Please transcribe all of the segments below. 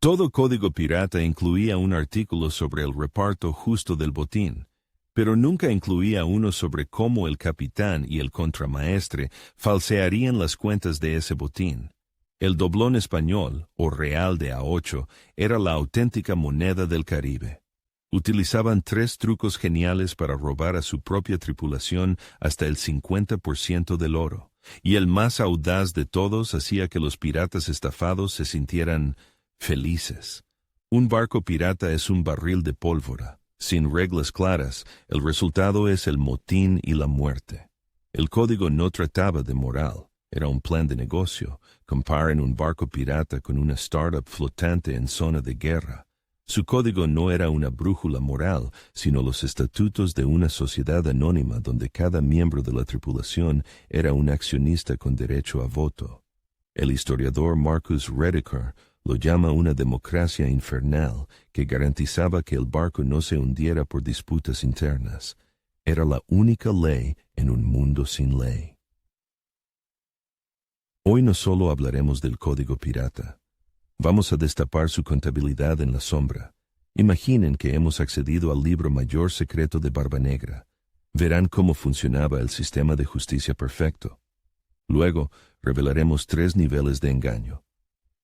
Todo código pirata incluía un artículo sobre el reparto justo del botín, pero nunca incluía uno sobre cómo el capitán y el contramaestre falsearían las cuentas de ese botín. El doblón español, o real de A8, era la auténtica moneda del Caribe. Utilizaban 3 trucos geniales para robar a su propia tripulación hasta el 50% del oro, y el más audaz de todos hacía que los piratas estafados se sintieran felices. Un barco pirata es un barril de pólvora. Sin reglas claras, el resultado es el motín y la muerte. El código no trataba de moral, era un plan de negocio. Comparen un barco pirata con una startup flotante en zona de guerra. Su código no era una brújula moral, sino los estatutos de una sociedad anónima donde cada miembro de la tripulación era un accionista con derecho a voto. El historiador Marcus Rediker lo llama una democracia infernal que garantizaba que el barco no se hundiera por disputas internas. Era la única ley en un mundo sin ley. Hoy no solo hablaremos del código pirata. Vamos a destapar su contabilidad en la sombra. Imaginen que hemos accedido al libro mayor secreto de Barbanegra. Verán cómo funcionaba el sistema de justicia perfecto. Luego, revelaremos 3 niveles de engaño.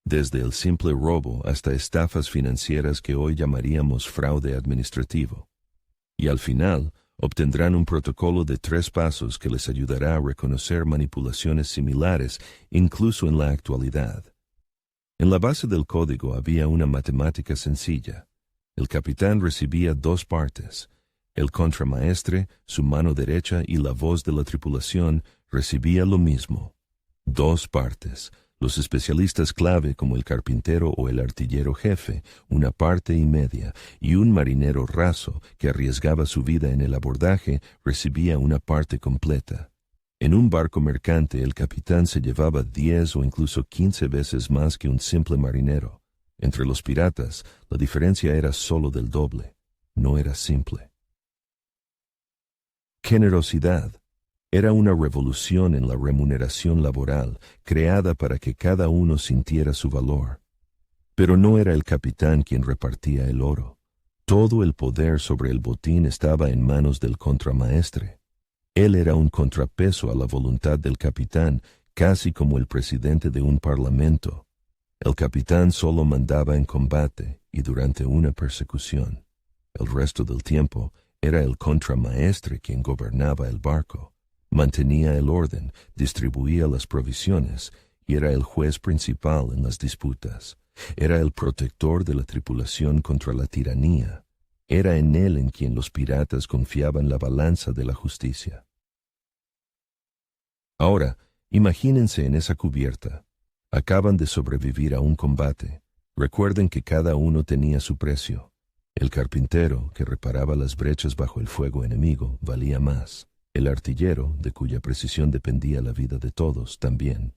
Desde el simple robo hasta estafas financieras que hoy llamaríamos fraude administrativo. Y al final, obtendrán un protocolo de 3 pasos que les ayudará a reconocer manipulaciones similares incluso en la actualidad. En la base del código había una matemática sencilla. El capitán recibía 2 partes. El contramaestre, su mano derecha y la voz de la tripulación recibía lo mismo. 2 partes. Los especialistas clave como el carpintero o el artillero jefe, 1 parte y media, y un marinero raso que arriesgaba su vida en el abordaje recibía 1 parte completa. En un barco mercante el capitán se llevaba 10 o incluso 15 veces más que un simple marinero. Entre los piratas, la diferencia era solo del doble. No era simple. Generosidad. Era una revolución en la remuneración laboral, creada para que cada uno sintiera su valor. Pero no era el capitán quien repartía el oro. Todo el poder sobre el botín estaba en manos del contramaestre. Él era un contrapeso a la voluntad del capitán, casi como el presidente de un parlamento. El capitán solo mandaba en combate y durante una persecución. El resto del tiempo era el contramaestre quien gobernaba el barco. Mantenía el orden, distribuía las provisiones y era el juez principal en las disputas. Era el protector de la tripulación contra la tiranía. Era en él en quien los piratas confiaban la balanza de la justicia. Ahora, imagínense en esa cubierta. Acaban de sobrevivir a un combate. Recuerden que cada uno tenía su precio. El carpintero, que reparaba las brechas bajo el fuego enemigo, valía más. El artillero, de cuya precisión dependía la vida de todos, también.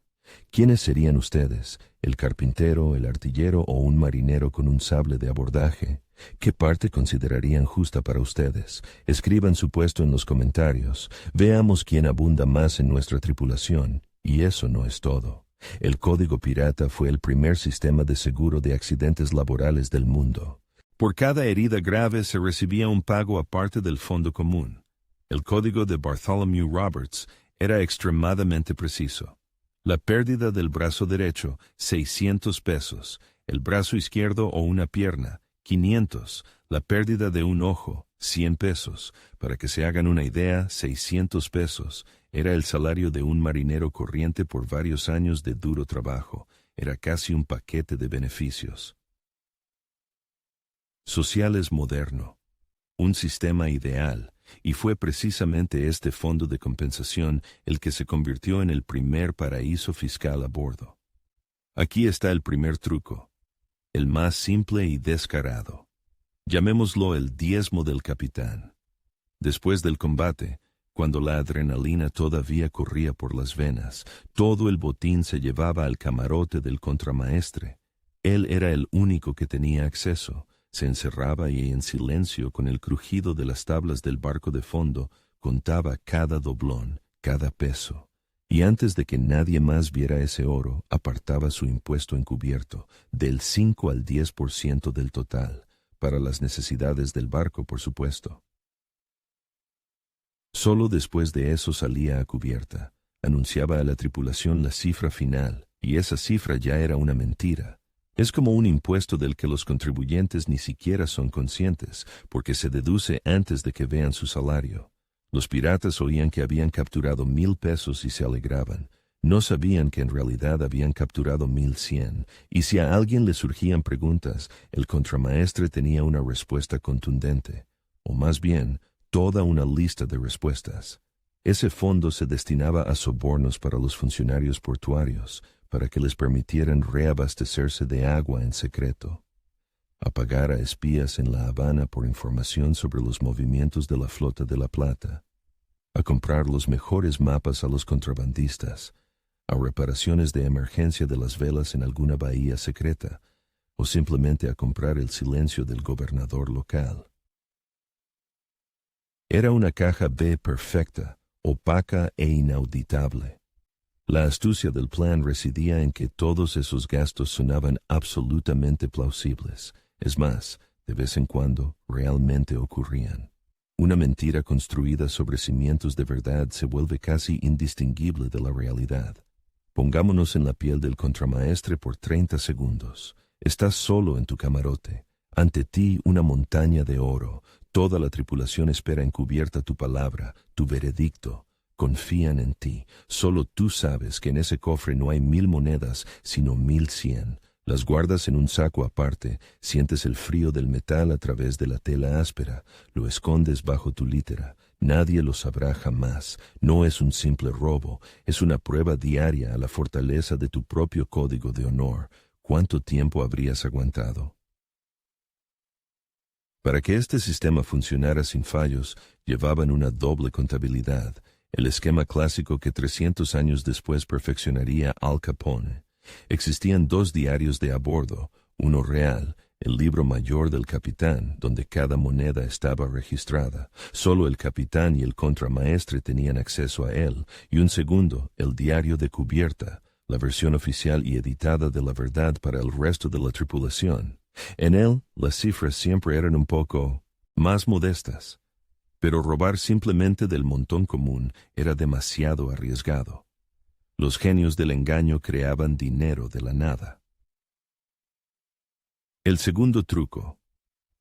¿Quiénes serían ustedes? ¿El carpintero, el artillero o un marinero con un sable de abordaje? ¿Qué parte considerarían justa para ustedes? Escriban su puesto en los comentarios. Veamos quién abunda más en nuestra tripulación. Y eso no es todo. El código pirata fue el primer sistema de seguro de accidentes laborales del mundo. Por cada herida grave se recibía un pago aparte del fondo común. El código de Bartholomew Roberts era extremadamente preciso. La pérdida del brazo derecho, 600 pesos. El brazo izquierdo o una pierna, 500. La pérdida de un ojo, 100 pesos. Para que se hagan una idea, 600 pesos. Era el salario de un marinero corriente por varios años de duro trabajo. Era casi un paquete de beneficios. Sociales moderno. Un sistema ideal. Y fue precisamente este fondo de compensación el que se convirtió en el primer paraíso fiscal a bordo. Aquí está el primer truco, el más simple y descarado. Llamémoslo el diezmo del capitán. Después del combate, cuando la adrenalina todavía corría por las venas, todo el botín se llevaba al camarote del contramaestre. Él era el único que tenía acceso. Se encerraba y en silencio, con el crujido de las tablas del barco de fondo, contaba cada doblón, cada peso. Y antes de que nadie más viera ese oro, apartaba su impuesto encubierto, del 5 al 10% del total, para las necesidades del barco, por supuesto. Solo después de eso salía a cubierta, anunciaba a la tripulación la cifra final, y esa cifra ya era una mentira. Es como un impuesto del que los contribuyentes ni siquiera son conscientes, porque se deduce antes de que vean su salario. Los piratas oían que habían capturado 1,000 pesos y se alegraban. No sabían que en realidad habían capturado 1,100, y si a alguien le surgían preguntas, el contramaestre tenía una respuesta contundente, o más bien, toda una lista de respuestas. Ese fondo se destinaba a sobornos para los funcionarios portuarios, para que les permitieran reabastecerse de agua en secreto, a pagar a espías en La Habana por información sobre los movimientos de la flota de La Plata, a comprar los mejores mapas a los contrabandistas, a reparaciones de emergencia de las velas en alguna bahía secreta, o simplemente a comprar el silencio del gobernador local. Era una caja B perfecta, opaca e inauditable. La astucia del plan residía en que todos esos gastos sonaban absolutamente plausibles. Es más, de vez en cuando, realmente ocurrían. Una mentira construida sobre cimientos de verdad se vuelve casi indistinguible de la realidad. Pongámonos en la piel del contramaestre por 30 segundos. Estás solo en tu camarote. Ante ti una montaña de oro. Toda la tripulación espera encubierta tu palabra, tu veredicto. Confían en ti. Solo tú sabes que en ese cofre no hay 1,000 monedas, sino 1,100. Las guardas en un saco aparte, sientes el frío del metal a través de la tela áspera, lo escondes bajo tu litera. Nadie lo sabrá jamás. No es un simple robo, es una prueba diaria a la fortaleza de tu propio código de honor. ¿Cuánto tiempo habrías aguantado? Para que este sistema funcionara sin fallos, llevaban una doble contabilidad, el esquema clásico que 300 años después perfeccionaría Al Capone. Existían 2 diarios de a bordo, uno real, el libro mayor del capitán, donde cada moneda estaba registrada. Solo el capitán y el contramaestre tenían acceso a él, y un segundo, el diario de cubierta, la versión oficial y editada de la verdad para el resto de la tripulación. En él, las cifras siempre eran un poco más modestas, pero robar simplemente del montón común era demasiado arriesgado. Los genios del engaño creaban dinero de la nada. El segundo truco: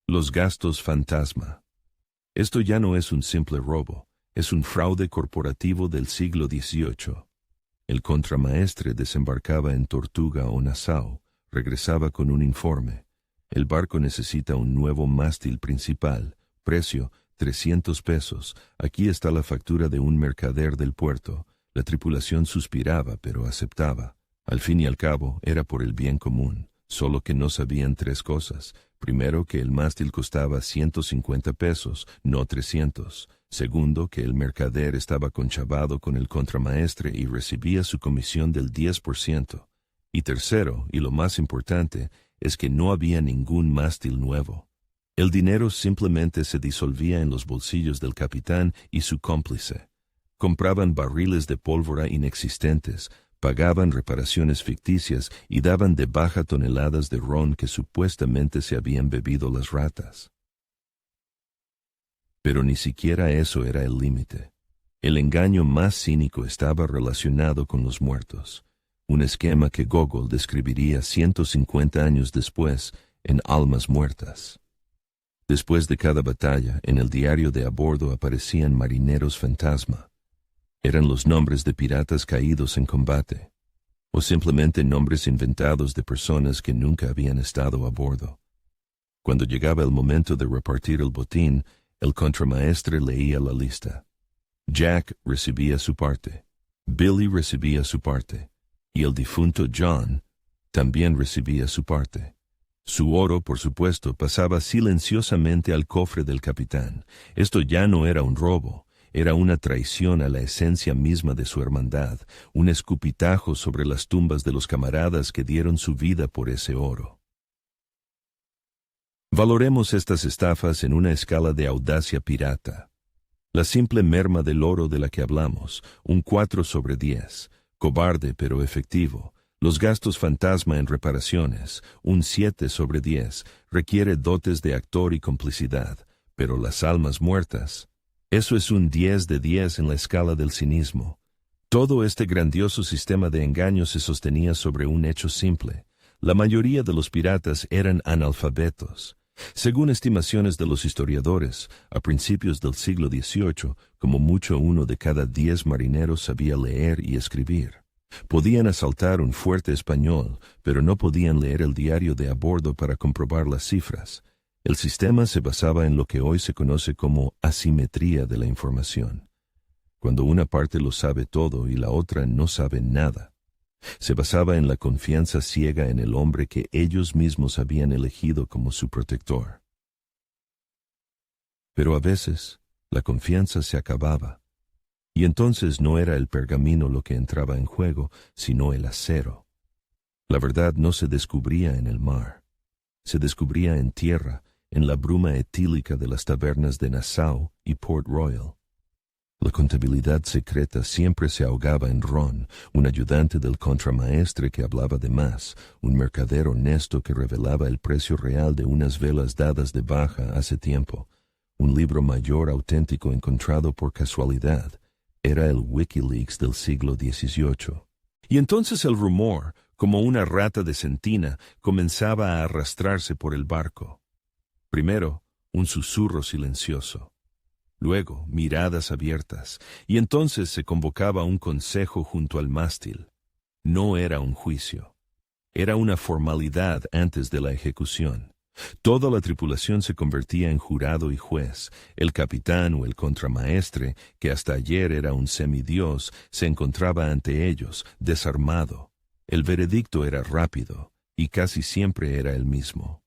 los gastos fantasma. Esto ya no es un simple robo, es un fraude corporativo del siglo XVIII. El contramaestre desembarcaba en Tortuga o Nassau, regresaba con un informe. El barco necesita un nuevo mástil principal, precio 300 pesos, aquí está la factura de un mercader del puerto. La tripulación suspiraba, pero aceptaba. Al fin y al cabo, era por el bien común, solo que no sabían 3 cosas. Primero, que el mástil costaba 150 pesos, no 300. Segundo, que el mercader estaba conchavado con el contramaestre y recibía su comisión del 10%. Y tercero, y lo más importante, es que no había ningún mástil nuevo. El dinero simplemente se disolvía en los bolsillos del capitán y su cómplice. Compraban barriles de pólvora inexistentes, pagaban reparaciones ficticias y daban de baja toneladas de ron que supuestamente se habían bebido las ratas. Pero ni siquiera eso era el límite. El engaño más cínico estaba relacionado con los muertos, un esquema que Gogol describiría 150 años después en Almas Muertas. Después de cada batalla, en el diario de a bordo aparecían marineros fantasma. Eran los nombres de piratas caídos en combate, o simplemente nombres inventados de personas que nunca habían estado a bordo. Cuando llegaba el momento de repartir el botín, el contramaestre leía la lista. Jack recibía su parte, Billy recibía su parte, y el difunto John también recibía su parte. Su oro, por supuesto, pasaba silenciosamente al cofre del capitán. Esto ya no era un robo, era una traición a la esencia misma de su hermandad, un escupitajo sobre las tumbas de los camaradas que dieron su vida por ese oro. Valoremos estas estafas en una escala de audacia pirata. La simple merma del oro de la que hablamos, un 4/10, cobarde pero efectivo. Los gastos fantasma en reparaciones, un 7/10, requiere dotes de actor y complicidad, pero las almas muertas, eso es un 10/10 en la escala del cinismo. Todo este grandioso sistema de engaño se sostenía sobre un hecho simple. La mayoría de los piratas eran analfabetos. Según estimaciones de los historiadores, a principios del siglo XVIII, como mucho 1 de cada 10 marineros sabía leer y escribir. Podían asaltar un fuerte español, pero no podían leer el diario de a bordo para comprobar las cifras. El sistema se basaba en lo que hoy se conoce como asimetría de la información. Cuando una parte lo sabe todo y la otra no sabe nada. Se basaba en la confianza ciega en el hombre que ellos mismos habían elegido como su protector. Pero a veces, la confianza se acababa, y entonces no era el pergamino lo que entraba en juego, sino el acero. La verdad no se descubría en el mar, se descubría en tierra, en la bruma etílica de las tabernas de Nassau y Port Royal. La contabilidad secreta siempre se ahogaba en ron, un ayudante del contramaestre que hablaba de más, un mercader honesto que revelaba el precio real de unas velas dadas de baja hace tiempo, un libro mayor auténtico encontrado por casualidad. Era el Wikileaks del siglo XVIII. Y entonces el rumor, como una rata de sentina, comenzaba a arrastrarse por el barco. Primero, un susurro silencioso. Luego, miradas abiertas, y entonces se convocaba un consejo junto al mástil. No era un juicio. Era una formalidad antes de la ejecución. Toda la tripulación se convertía en jurado y juez. El capitán o el contramaestre, que hasta ayer era un semidios, se encontraba ante ellos, desarmado. El veredicto era rápido, y casi siempre era el mismo.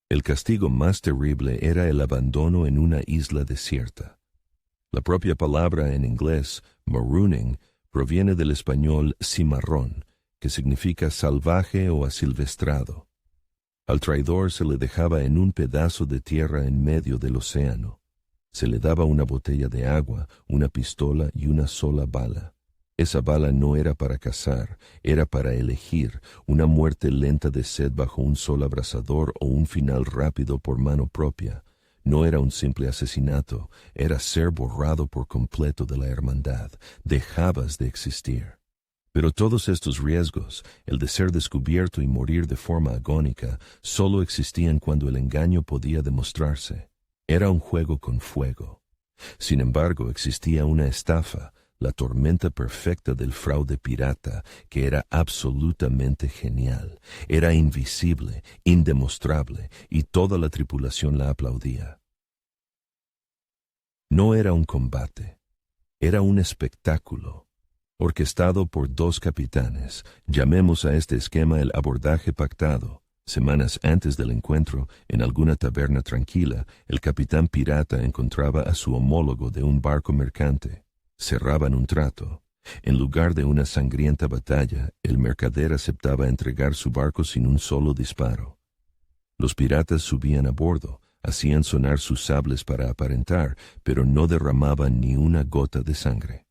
El castigo más terrible era el abandono en una isla desierta. La propia palabra en inglés, marooning, proviene del español cimarrón, que significa salvaje o asilvestrado. Al traidor se le dejaba en un pedazo de tierra en medio del océano. Se le daba una botella de agua, una pistola y una sola bala. Esa bala no era para cazar, era para elegir una muerte lenta de sed bajo un sol abrasador o un final rápido por mano propia. No era un simple asesinato, era ser borrado por completo de la hermandad. Dejabas de existir. Pero todos estos riesgos, el de ser descubierto y morir de forma agónica, solo existían cuando el engaño podía demostrarse. Era un juego con fuego. Sin embargo, existía una estafa, la tormenta perfecta del fraude pirata, que era absolutamente genial, era invisible, indemostrable, y toda la tripulación la aplaudía. No era un combate, era un espectáculo, orquestado por 2 capitanes. Llamemos a este esquema el abordaje pactado. Semanas antes del encuentro, en alguna taberna tranquila, el capitán pirata encontraba a su homólogo de un barco mercante. Cerraban un trato. En lugar de una sangrienta batalla, el mercader aceptaba entregar su barco sin un solo disparo. Los piratas subían a bordo, hacían sonar sus sables para aparentar, pero no derramaban ni una gota de sangre.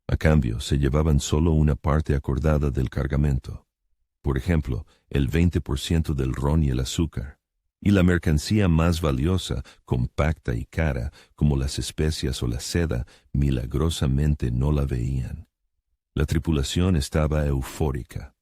A cambio, se llevaban solo una parte acordada del cargamento. Por ejemplo, el 20% del ron y el azúcar. Y la mercancía más valiosa, compacta y cara, como las especias o la seda, milagrosamente no la veían. La tripulación estaba eufórica.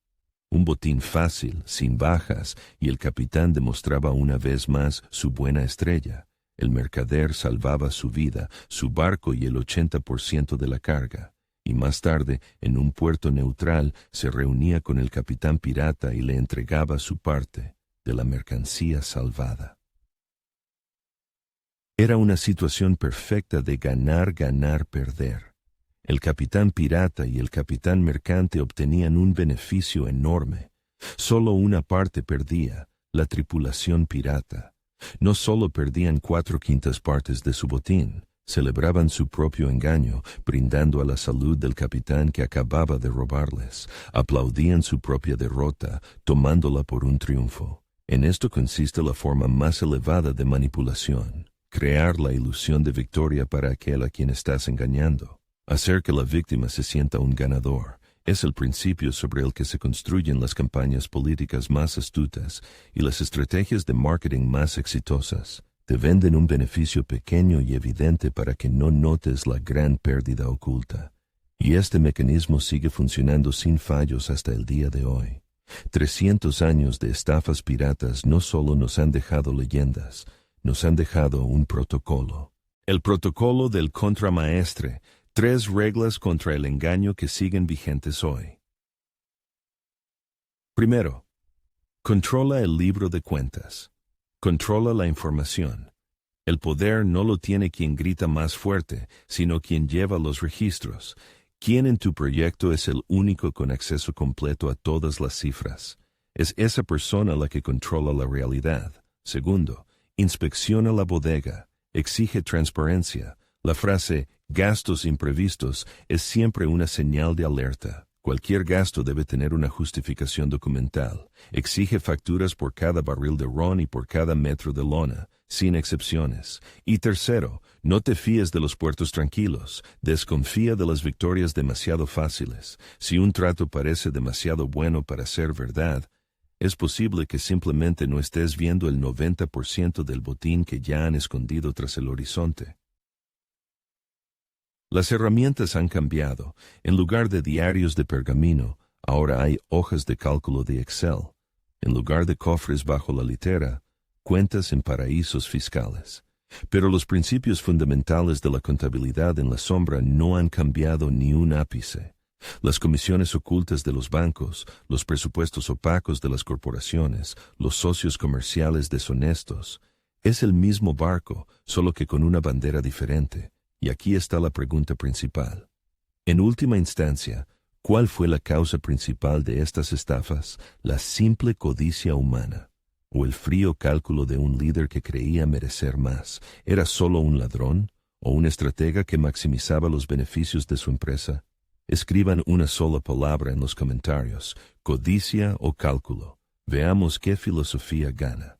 Un botín fácil, sin bajas, y el capitán demostraba una vez más su buena estrella. El mercader salvaba su vida, su barco y el 80% de la carga. Y más tarde, en un puerto neutral, se reunía con el capitán pirata y le entregaba su parte de la mercancía salvada. Era una situación perfecta de ganar, ganar, perder. El capitán pirata y el capitán mercante obtenían un beneficio enorme. Solo una parte perdía, la tripulación pirata. No solo perdían 4/5 partes de su botín, celebraban su propio engaño, brindando a la salud del capitán que acababa de robarles. Aplaudían su propia derrota, tomándola por un triunfo. En esto consiste la forma más elevada de manipulación. Crear la ilusión de victoria para aquel a quien estás engañando. Hacer que la víctima se sienta un ganador. Es el principio sobre el que se construyen las campañas políticas más astutas y las estrategias de marketing más exitosas. Te venden un beneficio pequeño y evidente para que no notes la gran pérdida oculta. Y este mecanismo sigue funcionando sin fallos hasta el día de hoy. 300 años de estafas piratas no solo nos han dejado leyendas, nos han dejado un protocolo. El protocolo del contramaestre, 3 reglas contra el engaño que siguen vigentes hoy. Primero, controla el libro de cuentas. Controla la información. El poder no lo tiene quien grita más fuerte, sino quien lleva los registros. Quien en tu proyecto es el único con acceso completo a todas las cifras. Es esa persona la que controla la realidad. Segundo, inspecciona la bodega. Exige transparencia. La frase gastos imprevistos es siempre una señal de alerta. Cualquier gasto debe tener una justificación documental. Exige facturas por cada barril de ron y por cada metro de lona, sin excepciones. Y tercero, no te fíes de los puertos tranquilos. Desconfía de las victorias demasiado fáciles. Si un trato parece demasiado bueno para ser verdad, es posible que simplemente no estés viendo el 90% del botín que ya han escondido tras el horizonte. Las herramientas han cambiado. En lugar de diarios de pergamino, ahora hay hojas de cálculo de Excel. En lugar de cofres bajo la litera, cuentas en paraísos fiscales. Pero los principios fundamentales de la contabilidad en la sombra no han cambiado ni un ápice. Las comisiones ocultas de los bancos, los presupuestos opacos de las corporaciones, los socios comerciales deshonestos. Es el mismo barco, solo que con una bandera diferente. Y aquí está la pregunta principal. En última instancia, ¿cuál fue la causa principal de estas estafas? ¿La simple codicia humana? ¿O el frío cálculo de un líder que creía merecer más? ¿Era solo un ladrón? ¿O un estratega que maximizaba los beneficios de su empresa? Escriban una sola palabra en los comentarios: codicia o cálculo. Veamos qué filosofía gana.